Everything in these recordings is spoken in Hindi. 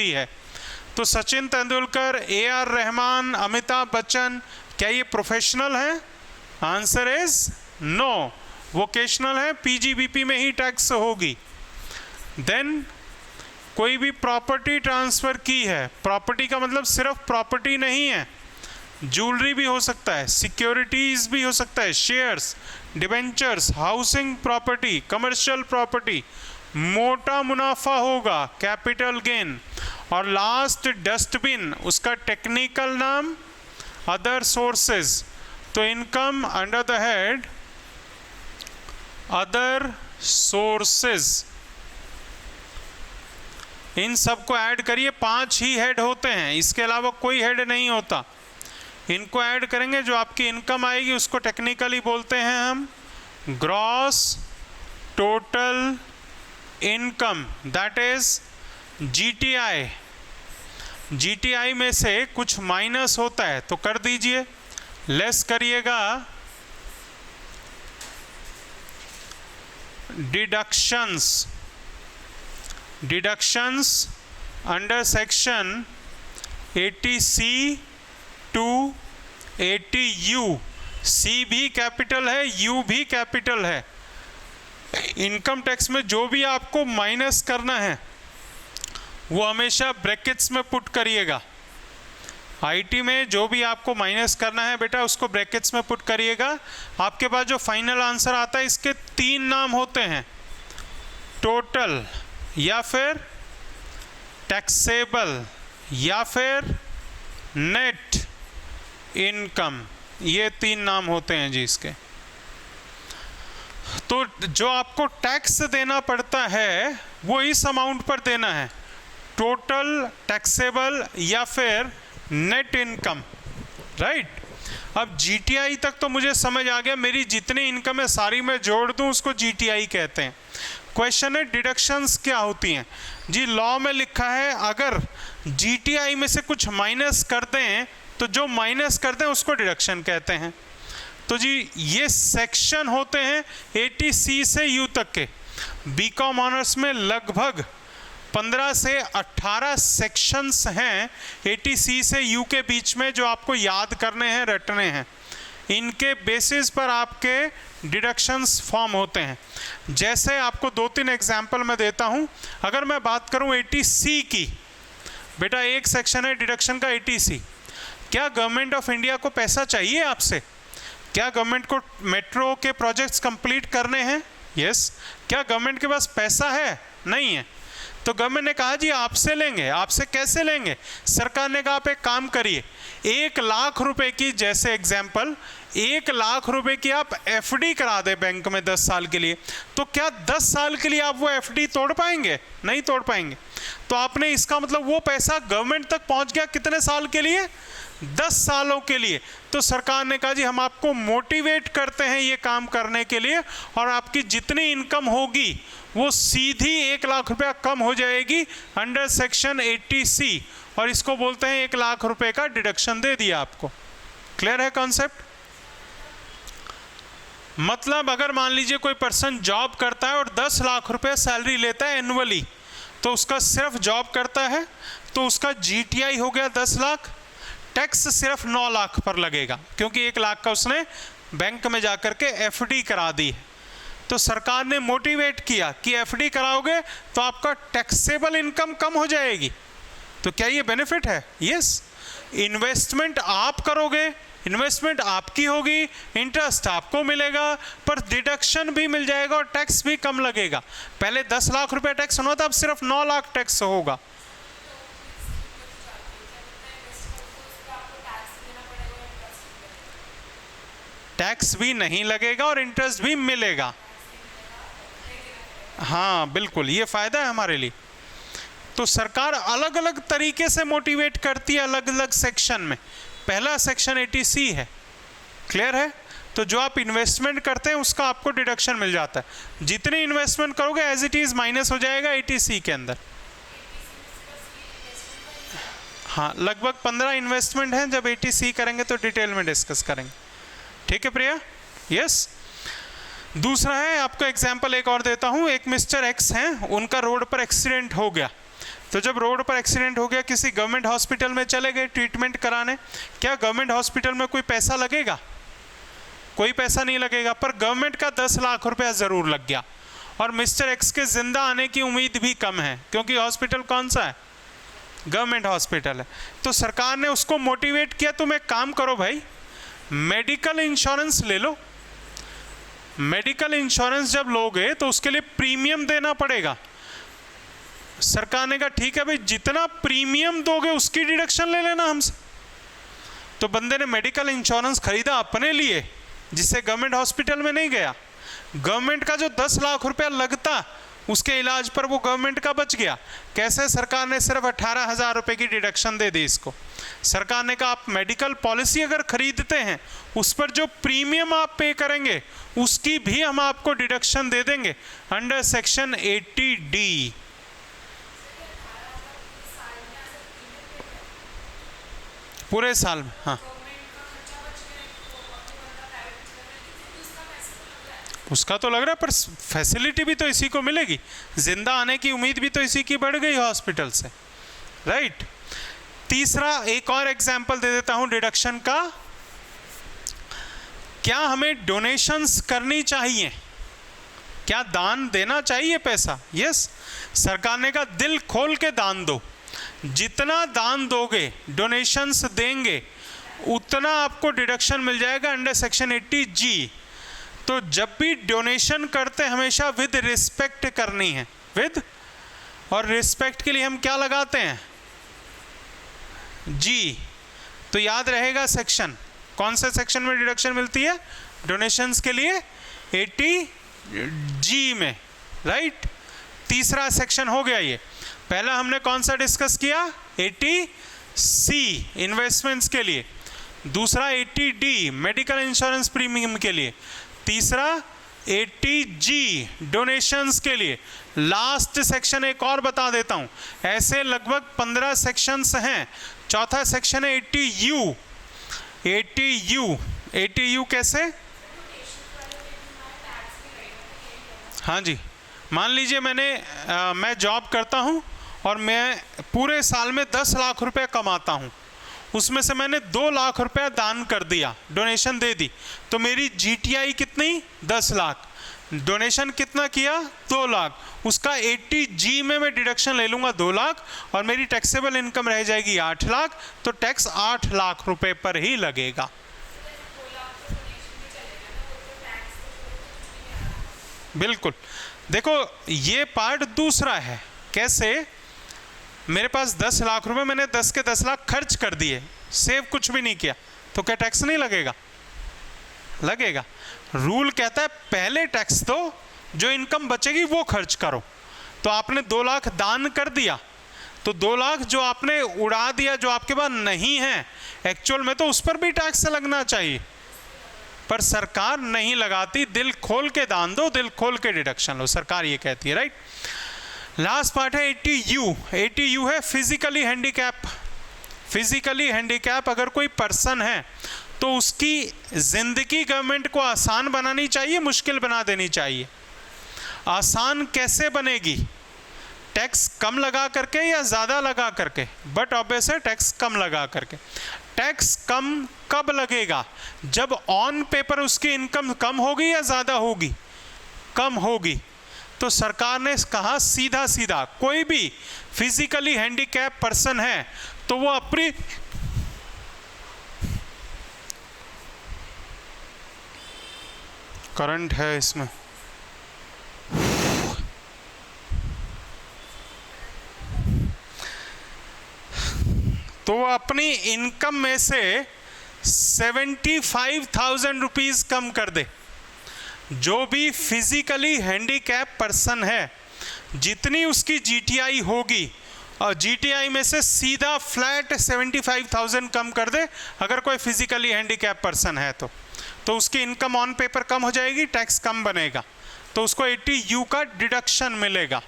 होती है। तो सचिन तेंदुलकर, AR रहमान, अमिताभ बच्चन, क्या ये प्रोफेशनल हैं? आंसर इज नो, वोकेशनल है, PGBP में ही टैक्स होगी। देन कोई भी प्रॉपर्टी ट्रांसफर की है, प्रॉपर्टी का मतलब सिर्फ प्रॉपर्टी नहीं है, ज्वेलरी भी हो सकता है, सिक्योरिटीज भी हो सकता है, shares, debentures, housing property, commercial property, मोटा मुनाफा होगा, कैपिटल गेन। और लास्ट डस्टबिन, उसका टेक्निकल नाम अदर सोर्सेज। तो income under the head other sources, इन सबको ऐड करिए, 5 ही हेड होते हैं, इसके अलावा कोई हेड नहीं होता। इनको ऐड करेंगे, जो आपकी इनकम आएगी उसको टेक्निकली बोलते हैं हम gross total income, that is GTI। GTI में से कुछ माइनस होता है तो कर दीजिए, लेस करिएगा deductions. Deductions under section 80C to 80U, C भी कैपिटल है, U भी कैपिटल है। इनकम टैक्स में जो भी आपको माइनस करना है वो हमेशा ब्रैकेट्स में पुट करिएगा। IT में जो भी आपको माइनस करना है बेटा उसको ब्रैकेट्स में पुट करिएगा। आपके पास जो फाइनल आंसर आता है इसके 3 नाम होते हैं, टोटल या फिर टैक्सेबल या फिर नेट इनकम, ये 3 नाम होते हैं जी इसके। तो जो आपको टैक्स देना पड़ता है वो इस अमाउंट पर देना है, टोटल, टैक्सेबल या फिर नेट इनकम, राइट। अब GTI तक तो मुझे समझ आ गया, मेरी जितनी इनकम है सारी मैं जोड़ दूं उसको GTI कहते हैं। क्वेश्चन है डिडक्शंस क्या होती हैं जी। लॉ में लिखा है अगर GTI में से कुछ माइनस कर दें तो जो माइनस करते हैं उसको डिडक्शन कहते हैं। तो जी ये सेक्शन होते हैं 80C से U तक के। BCom ऑनर्स में लगभग 15 से 18 सेक्शंस हैं 80C से U के बीच में, जो आपको याद करने हैं, रटने हैं। इनके बेसिस पर आपके डिडक्शंस फॉर्म होते हैं। जैसे आपको 2-3 एग्जाम्पल मैं देता हूं। अगर मैं बात करूं 80C की, बेटा एक सेक्शन है डिडक्शन का 80C। क्या गवर्नमेंट ऑफ इंडिया को पैसा चाहिए आपसे? क्या गवर्नमेंट को मेट्रो के प्रोजेक्ट्स कंप्लीट करने हैं? यस। क्या गवर्नमेंट के पास पैसा है? नहीं है। तो गवर्नमेंट ने कहा जी आपसे लेंगे। आपसे कैसे लेंगे? सरकार ने कहा आप एक काम करिए, 1 लाख रुपए की, जैसे एग्जाम्पल 1 लाख रुपए की आप FD करा दे बैंक में 10 साल के लिए। तो क्या 10 साल के लिए आप वो FD तोड़ पाएंगे? नहीं तोड़ पाएंगे। तो आपने, इसका मतलब वो पैसा गवर्नमेंट तक पहुंच गया कितने साल के लिए? 10 सालों के लिए। तो सरकार ने कहा जी हम आपको मोटिवेट करते हैं ये काम करने के लिए, और आपकी जितनी इनकम होगी वो सीधी 1 लाख रुपया कम हो जाएगी अंडर सेक्शन 80C, और इसको बोलते हैं 1 लाख रुपए का डिडक्शन दे दिया आपको। क्लियर है कॉन्सेप्ट? मतलब अगर मान लीजिए कोई पर्सन जॉब करता है और 10 लाख रुपए सैलरी लेता है एनुअली, तो उसका सिर्फ जॉब करता है तो उसका GTI हो गया 10 लाख, टैक्स सिर्फ 9 लाख पर लगेगा, क्योंकि 1 लाख का उसने बैंक में जाकर के FD करा दी है। तो सरकार ने मोटिवेट किया कि FD कराओगे तो आपका टैक्सेबल इनकम कम हो जाएगी। तो क्या ये बेनिफिट है? यस। इन्वेस्टमेंट आप करोगे, इन्वेस्टमेंट आपकी होगी, इंटरेस्ट आपको मिलेगा, पर डिडक्शन भी मिल जाएगा और टैक्स भी कम लगेगा। पहले 10 लाख रुपए टैक्स होना था, अब सिर्फ 9 लाख टैक्स होगा। टैक्स भी नहीं लगेगा और इंटरेस्ट भी मिलेगा। हाँ बिल्कुल, ये फायदा है हमारे लिए। तो सरकार अलग अलग तरीके से मोटिवेट करती है अलग अलग सेक्शन में। पहला सेक्शन 80C है, क्लियर है? तो जो आप इन्वेस्टमेंट करते हैं उसका आपको डिडक्शन मिल जाता है। जितनी इन्वेस्टमेंट करोगे एज इट इज माइनस हो जाएगा 80C के अंदर। हाँ, लगभग 15 इन्वेस्टमेंट हैं। जब 80C करेंगे तो डिटेल में डिस्कस करेंगे। ठीक है प्रिया? यस। दूसरा है, आपको एग्जाम्पल एक और देता हूं। एक मिस्टर X हैं, उनका रोड पर एक्सीडेंट हो गया। तो जब रोड पर एक्सीडेंट हो गया, किसी गवर्नमेंट हॉस्पिटल में चले गए ट्रीटमेंट कराने, क्या गवर्नमेंट हॉस्पिटल में कोई पैसा लगेगा? कोई पैसा नहीं लगेगा, पर गवर्नमेंट का 10 लाख रुपया ज़रूर लग गया, और मिस्टर एक्स के ज़िंदा आने की उम्मीद भी कम है, क्योंकि हॉस्पिटल कौन सा है? गवर्नमेंट हॉस्पिटल है। तो सरकार ने उसको मोटिवेट किया, तुम एक काम करो भाई, मेडिकल इंश्योरेंस ले लो। मेडिकल इंश्योरेंस जब लोगे तो उसके लिए प्रीमियम देना पड़ेगा। सरकार ने कहा ठीक है भाई, जितना प्रीमियम दोगे उसकी डिडक्शन ले लेना हमसे। तो बंदे ने मेडिकल इंश्योरेंस खरीदा अपने लिए, जिससे गवर्नमेंट हॉस्पिटल में नहीं गया। गवर्नमेंट का जो 10 लाख रुपया लगता उसके इलाज पर, वो गवर्नमेंट का बच गया। कैसे? सरकार ने सिर्फ 18,000 रुपये की डिडक्शन दे दी इसको। सरकार ने कहा आप मेडिकल पॉलिसी अगर खरीदते हैं, उस पर जो प्रीमियम आप पे करेंगे उसकी भी हम आपको डिडक्शन दे देंगे अंडर सेक्शन 80D। पूरे साल में, हाँ। उसका तो लग रहा है, पर फैसिलिटी भी तो इसी को मिलेगी, जिंदा आने की उम्मीद भी तो इसी की बढ़ गई हॉस्पिटल से, राइट। तीसरा एक और एग्जांपल दे देता हूं डिडक्शन का। क्या हमें डोनेशंस करनी चाहिए? क्या दान देना चाहिए पैसा? यस, सरकार ने कहा दिल खोल के दान दो। जितना दान दोगे, डोनेशंस देंगे, उतना आपको डिडक्शन मिल जाएगा अंडर सेक्शन 80G। तो जब भी डोनेशन करते हमेशा विद रिस्पेक्ट करनी है, विद, और रिस्पेक्ट के लिए हम क्या लगाते हैं? जी। तो याद रहेगा सेक्शन, कौन से सेक्शन में डिडक्शन मिलती है डोनेशंस के लिए? 80G में, राइट। तीसरा सेक्शन हो गया ये। पहला हमने कौन सा डिस्कस किया? 80C इन्वेस्टमेंट्स के लिए, दूसरा 80D मेडिकल इंश्योरेंस प्रीमियम के लिए, तीसरा 80G डोनेशंस के लिए। लास्ट सेक्शन एक और बता देता हूं, ऐसे लगभग 15 सेक्शंस हैं। चौथा सेक्शन है 80U। 80U कैसे? हाँ जी, मान लीजिए मैं जॉब करता हूं और मैं पूरे साल में 10 लाख रुपए कमाता हूं, उसमें से मैंने 2 लाख रुपया दान कर दिया, डोनेशन दे दी, तो मेरी GTI कितनी? 10 लाख। डोनेशन कितना किया? 2 लाख। उसका 80G में मैं डिडक्शन ले लूँगा 2 लाख, और मेरी टैक्सेबल इनकम रह जाएगी 8 लाख, तो टैक्स 8 लाख रुपए पर ही लगेगा। बिल्कुल। देखो ये पार्ट दूसरा है। कैसे? मेरे पास 10 लाख रुपए, मैंने 10 के 10 लाख खर्च कर दिए, सेव कुछ भी नहीं किया, तो क्या टैक्स नहीं लगेगा? लगेगा। रूल कहता है पहले टैक्स दो, जो इनकम बचेगी वो खर्च करो। तो आपने 2 लाख दान कर दिया, तो 2 लाख जो आपने उड़ा दिया, जो आपके पास नहीं है एक्चुअल में, तो उस पर भी टैक्स लगना चाहिए, पर सरकार नहीं लगाती। दिल खोल के दान दो, दिल खोल के डिडक्शन लो, सरकार ये कहती है, राइट। लास्ट पार्ट है 80U। 80U है फिजिकली हैंडीकैप। फिजिकली हैंडीकैप अगर कोई पर्सन है तो उसकी जिंदगी गवर्नमेंट को आसान बनानी चाहिए, मुश्किल बना देनी चाहिए? आसान कैसे बनेगी? टैक्स कम लगा करके या ज़्यादा लगा करके? बट ऑब्वियस है टैक्स कम लगा करके। टैक्स कम कब लगेगा? जब ऑन पेपर उसकी इनकम कम होगी या ज़्यादा होगी? कम होगी। तो सरकार ने कहा सीधा सीधा, कोई भी फिजिकली हैंडीकैप पर्सन है तो वो अपनी करंट है इसमें, तो वो अपनी इनकम में से 75,000 रुपीज कम कर दे। जो भी फिजिकली हैंडीकैप पर्सन है, जितनी उसकी GTI होगी, और GTI में से सीधा फ्लैट 75,000 कम कर दे अगर कोई फिजिकली हैंडीकैप पर्सन है तो उसकी इनकम ऑन पेपर कम हो जाएगी, टैक्स कम बनेगा, तो उसको 80U का डिडक्शन मिलेगा।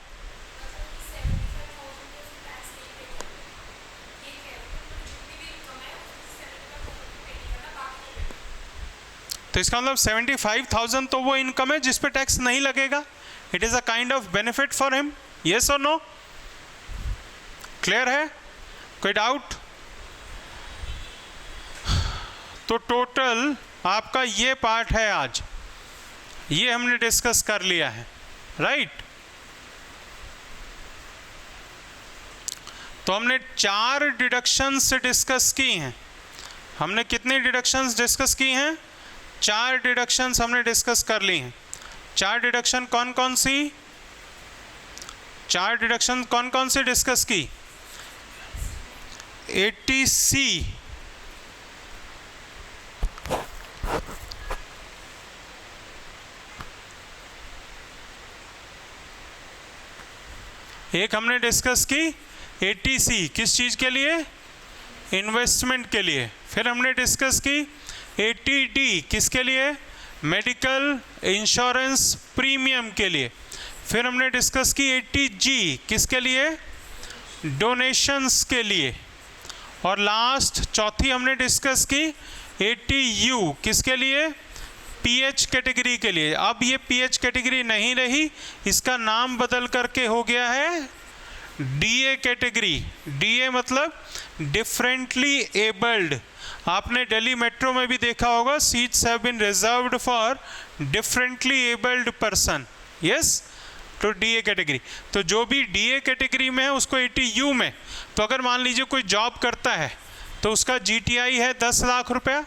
तो इसका मतलब 75,000 तो वो इनकम है जिस पे टैक्स नहीं लगेगा। It is a kind of benefit for him, yes और नो? क्लियर है? कोई डाउट? तो टोटल आपका ये पार्ट है आज, ये हमने डिस्कस कर लिया है, राइट? तो हमने 4 डिडक्शंस डिस्कस की हैं। हमने कितनी डिडक्शंस डिस्कस की हैं? 4 डिडक्शंस हमने डिस्कस कर ली हैं। 4 डिडक्शन कौन कौन सी? 4 डिडक्शन कौन कौन सी डिस्कस की? 80C, एक हमने डिस्कस की 80C, किस चीज के लिए? इन्वेस्टमेंट के लिए। फिर हमने डिस्कस की 80D, किसके लिए? मेडिकल इंश्योरेंस प्रीमियम के लिए। फिर हमने डिस्कस की 80G, किसके लिए? डोनेशंस के लिए। और लास्ट चौथी हमने डिस्कस की 80U, किसके लिए? PH कैटेगरी के लिए। अब ये PH कैटेगरी नहीं रही, इसका नाम बदल करके हो गया है DA कैटेगरी। DA मतलब डिफरेंटली एबल्ड। आपने दिल्ली मेट्रो में भी देखा होगा, seats have been reserved for differently abled person, yes, तो DA कैटेगरी। तो जो भी DA कैटेगरी में है उसको 80U में, तो अगर मान लीजिए कोई जॉब करता है तो उसका GTI है 10 लाख रुपया,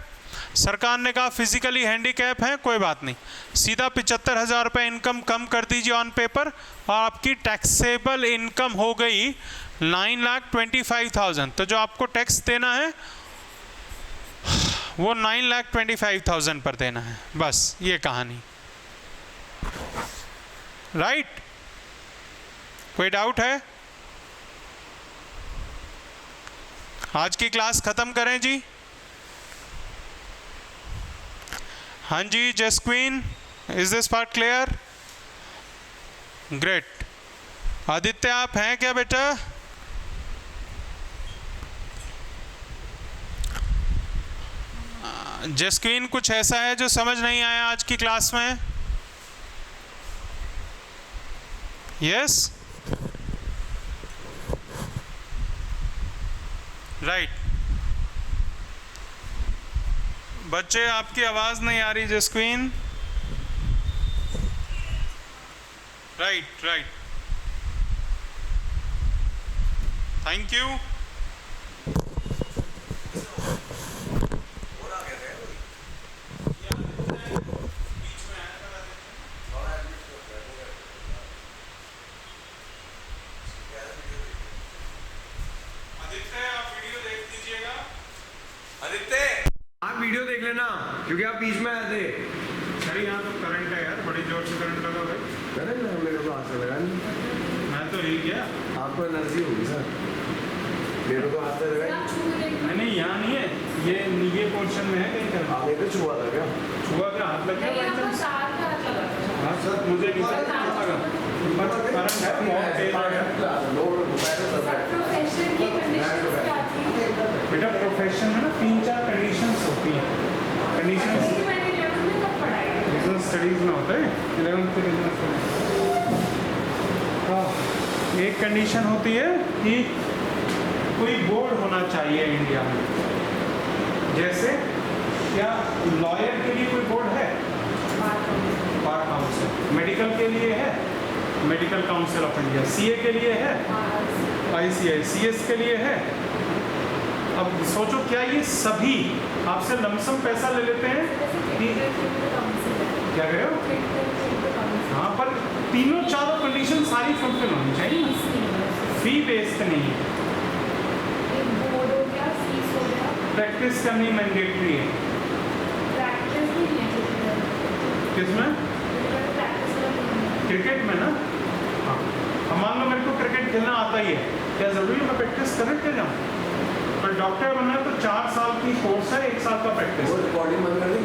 सरकार ने कहा फिजिकली हैंडीकैप है, कोई बात नहीं, सीधा 75,000 रुपये इनकम कम कर दीजिए ऑन पेपर और आपकी टैक्सेबल इनकम हो गई 9,25,000। तो जो आपको टैक्स देना है वो 9,25,000 पर देना है, बस ये कहानी, राइट? कोई डाउट है? आज की क्लास खत्म करें जी? हाँ जी जसक्वीन, is this part clear? Great. Aditya आप हैं क्या बेटा? जसक्वीन कुछ ऐसा है जो समझ नहीं आया आज की क्लास में? Yes, right. बच्चे आपकी आवाज नहीं आ रही जसक्वीन। Right right, thank you. Video देख लेना क्योंकि आप बीच में आए थे। सर यहाँ तो करंट है यार, बड़ी जोर से करंट लगा भाई। करंट ना, मेरे को हाथ से लगा नहीं। मैं तो हिल गया। आपको एनर्जी होगी सर, मेरे को हाथ से लगा नहीं, यहाँ नहीं है, ये पोर्शन में है कहीं कर। आपने तो छुआ था क्या? छुआ क्या? हाथ लग गया? हाँ सर, मुझे नहीं लगा, बट करंट है बहुत तेज है। बेटा प्रोफेशन में ना 3-4 कंडीशंस होती हैं। कंडीशंस बिजनेस स्टडीज में होता है, 11th के बिजनेस में। एक कंडीशन होती है कि कोई बोर्ड होना चाहिए इंडिया में। जैसे क्या लॉयर के लिए कोई बोर्ड है? Bar council. मेडिकल के लिए है medical council of India. CA के लिए है ICI। CS के लिए है। अब सोचो क्या ये सभी आपसे लमसम पैसा ले लेते हैं कि क्या कह रहे हो? हाँ, पर तीनों चारों कंडीशन सारी फुलफिल होनी चाहिए। फी बेस्ड नहीं है, प्रैक्टिस करनी मैंडेटरी है। किसमें? क्रिकेट में ना। हाँ, मान लो मेरे को क्रिकेट खेलना आता ही है, क्या जरूरी मैं प्रैक्टिस करके जाऊँ? पर डॉक्टर बनना है तो 4 साल की कोर्स है, 1 साल का प्रैक्टिस। रिकॉर्डिंग बंद कर दी।